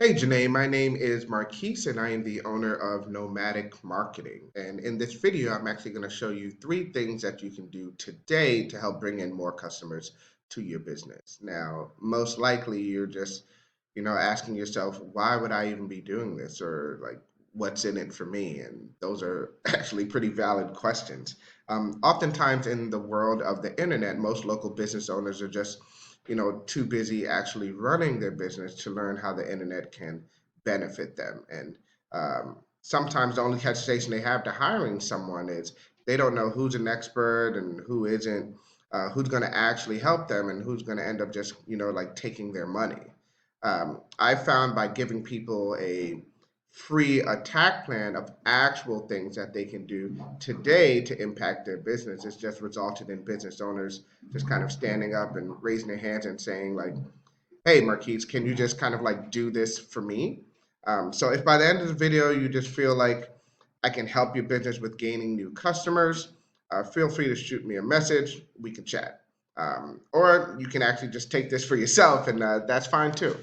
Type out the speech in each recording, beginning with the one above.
Hey Janae, my name is Marquis and I am the owner of Nomatic Marketing. And in this video, I'm actually going to show you three things that you can do today to help bring in more customers to your business. Now, most likely you're just, asking yourself, why would I even be doing this? Or like, what's in it for me? And those are actually pretty valid questions. Oftentimes in the world of the internet, most local business owners are just too busy actually running their business to learn how the internet can benefit them. And sometimes the only hesitation they have to hiring someone is they don't know who's an expert and who isn't, who's going to actually help them and who's going to end up just, like taking their money. I found by giving people a free attack plan of actual things that they can do today to impact their business, it's just resulted in business owners just kind of standing up and raising their hands and saying like, hey Marquise, can you just kind of like do this for me? So if by the end of the video you just feel like I can help your business with gaining new customers, feel free to shoot me a message, we can chat. Or you can actually just take this for yourself, and that's fine too.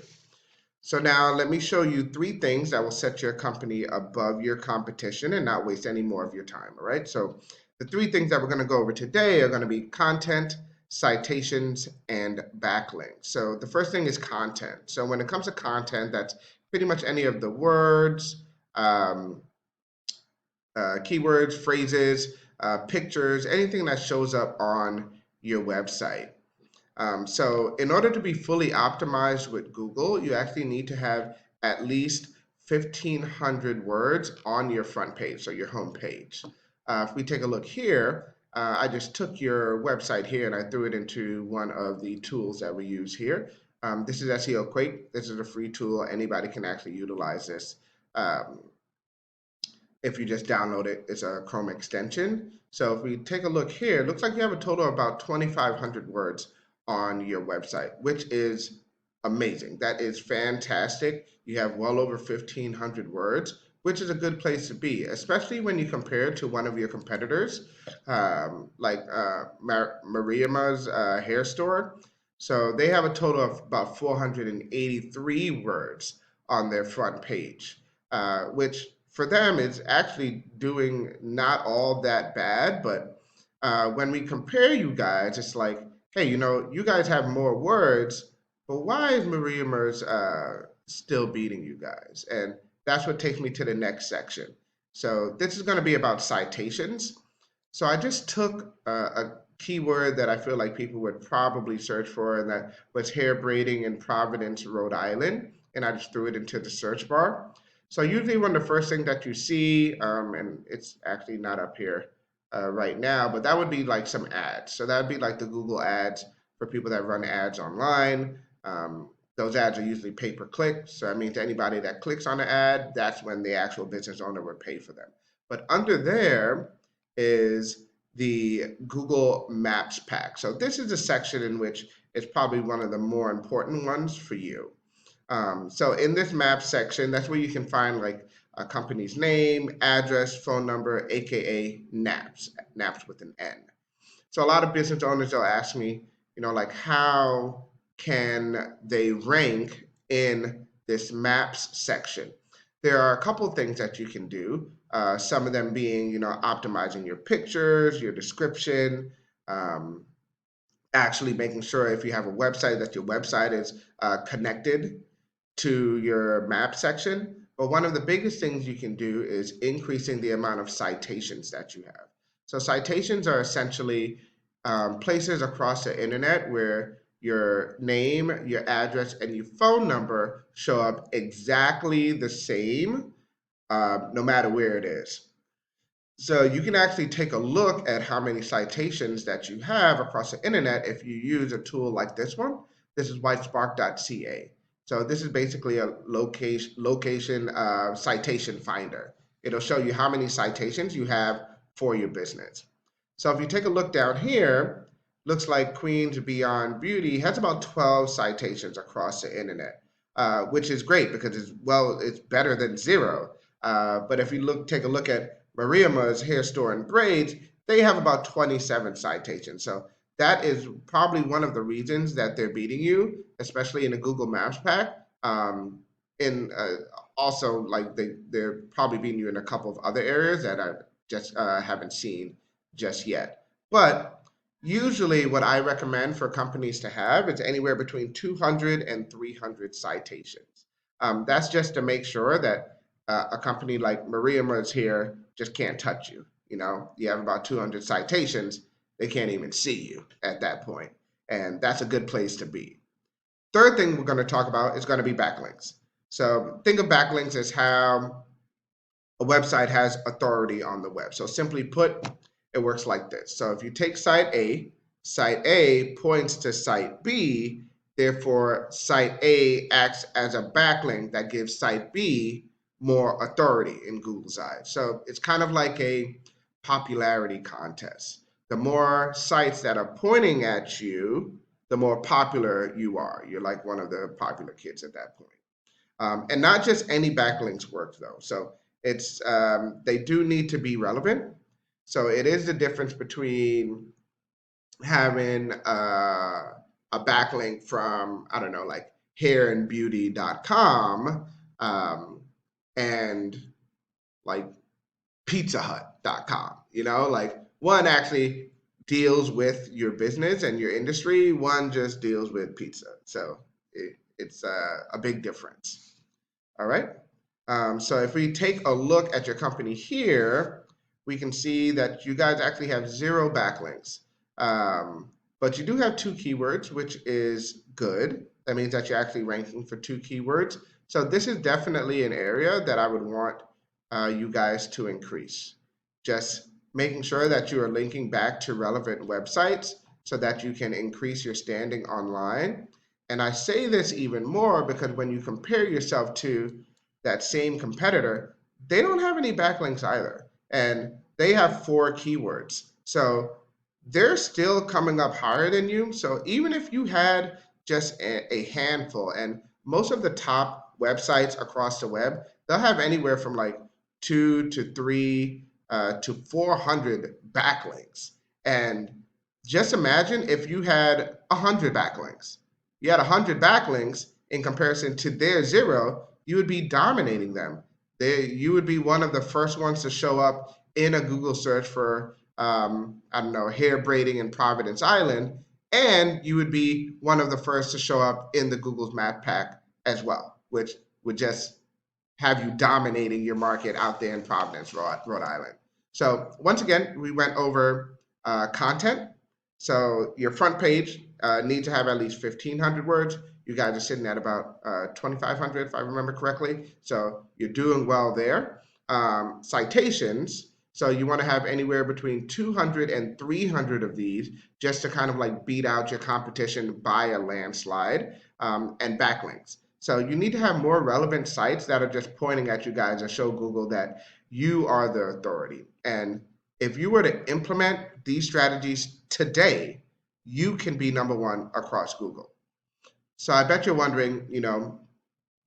So now let me show you three things that will set your company above your competition and not waste any more of your time. All right. So the three things that we're going to go over today are going to be content, citations, and backlinks. So the first thing is content. So when it comes to content, that's pretty much any of the words, um, keywords, phrases, pictures, anything that shows up on your website. So in order to be fully optimized with Google, you actually need to have at least 1,500 words on your front page, so your home page. If we take a look here, I just took your website here and I threw it into one of the tools that we use here. This is SEO Quake. This is a free tool. Anybody can actually utilize this. Um, if you just download it, it's a Chrome extension. So if we take a look here, it looks like you have a total of about 2,500 words on your website, which is amazing. That is fantastic. You have well over 1,500 words, which is a good place to be, especially when you compare to one of your competitors, like Mariama's hair store. So they have a total of about 483 words on their front page, which for them is actually doing not all that bad. But when we compare you guys, it's like, hey, you guys have more words, but why is Maria Mers still beating you guys? And that's what takes me to the next section. So this is going to be about citations. So I just took a keyword that I feel like people would probably search for, and that was hair braiding in Providence, Rhode Island, and I just threw it into the search bar. So usually one of the first things that you see, and it's actually not up here right now, but that would be like some ads. So that would be like the Google ads for people that run ads online. Those ads are usually pay per click. So that means anybody that clicks on the ad, that's when the actual business owner would pay for them. But under there is the Google Maps pack. So this is a section in which it's probably one of the more important ones for you. So in this map section, that's where you can find like a company's name, address, phone number, aka NAPS, NAPS with an N. So a lot of business owners will ask me, like how can they rank in this maps section? There are a couple of things that you can do. Some of them being, optimizing your pictures, your description, um, actually making sure if you have a website that your website is connected to your map section. But one of the biggest things you can do is increasing the amount of citations that you have. So citations are essentially places across the internet where your name, your address, and your phone number show up exactly the same, no matter where it is. So you can actually take a look at how many citations that you have across the internet if you use a tool like this one. This is whitespark.ca. So this is basically a location citation finder. It'll show you how many citations you have for your business. So if you take a look down here, looks like Queens Beyond Beauty has about 12 citations across the internet, which is great because it's better than zero. But if you take a look at Mariama's hair store and braids, they have about 27 citations. So that is probably one of the reasons that they're beating you, especially in the Google Maps pack. in also like they're probably beating you in a couple of other areas that I just haven't seen just yet. But usually what I recommend for companies to have is anywhere between 200 and 300 citations. That's just to make sure that a company like Maria Merz here just can't touch you. You know, you have about 200 citations, they can't even see you at that point. And that's a good place to be. Third thing we're going to talk about is going to be backlinks. So think of backlinks as how a website has authority on the web. So simply put, it works like this. So if you take site A points to site B, therefore site A acts as a backlink that gives site B more authority in Google's eyes. So it's kind of like a popularity contest. The more sites that are pointing at you, the more popular you are. You're like one of the popular kids at that point. And not just any backlinks work though. So it's they do need to be relevant. So it is the difference between having a backlink from, I don't know, like hairandbeauty.com and like pizzahut.com. You know, like one actually deals with your business and your industry, one just deals with pizza. So it's a big difference. All right. So if we take a look at your company here, we can see that you guys actually have 0 backlinks. But you do have 2 keywords, which is good. That means that you're actually ranking for 2 keywords. So this is definitely an area that I would want you guys to increase. Just making sure that you are linking back to relevant websites so that you can increase your standing online. And I say this even more because when you compare yourself to that same competitor, they don't have any backlinks either. And they have 4 keywords. So they're still coming up higher than you. So even if you had just a handful, and most of the top websites across the web, they'll have anywhere from like 2 to 3 to 400 backlinks. And just imagine if you had 100 backlinks. You had 100 backlinks in comparison to their 0, you would be dominating them. You would be one of the first ones to show up in a Google search for, I don't know, hair braiding in Providence Island, and you would be one of the first to show up in the Google's Map Pack as well, which would just have you dominating your market out there in Providence, Rhode Island. So once again, we went over content. So your front page needs to have at least 1,500 words. You guys are sitting at about 2,500, if I remember correctly. So you're doing well there. Citations. So you want to have anywhere between 200 and 300 of these just to kind of like beat out your competition by a landslide. And backlinks. So you need to have more relevant sites that are just pointing at you guys and show Google that you are the authority. And if you were to implement these strategies today, you can be number 1 across Google. So I bet you're wondering, you know,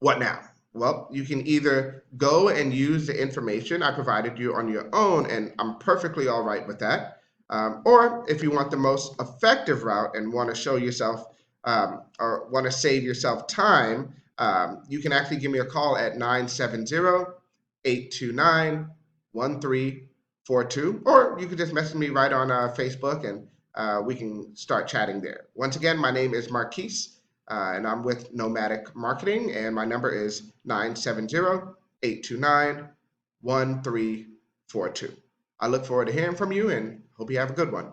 what now? Well, you can either go and use the information I provided you on your own, and I'm perfectly all right with that. Or if you want the most effective route and want to show yourself or want to save yourself time, you can actually give me a call at 970-829-1342, or you can just message me right on Facebook and we can start chatting there. Once again, my name is Marquis. And I'm with Nomatic Marketing, and my number is 970-829-1342. I look forward to hearing from you and hope you have a good one.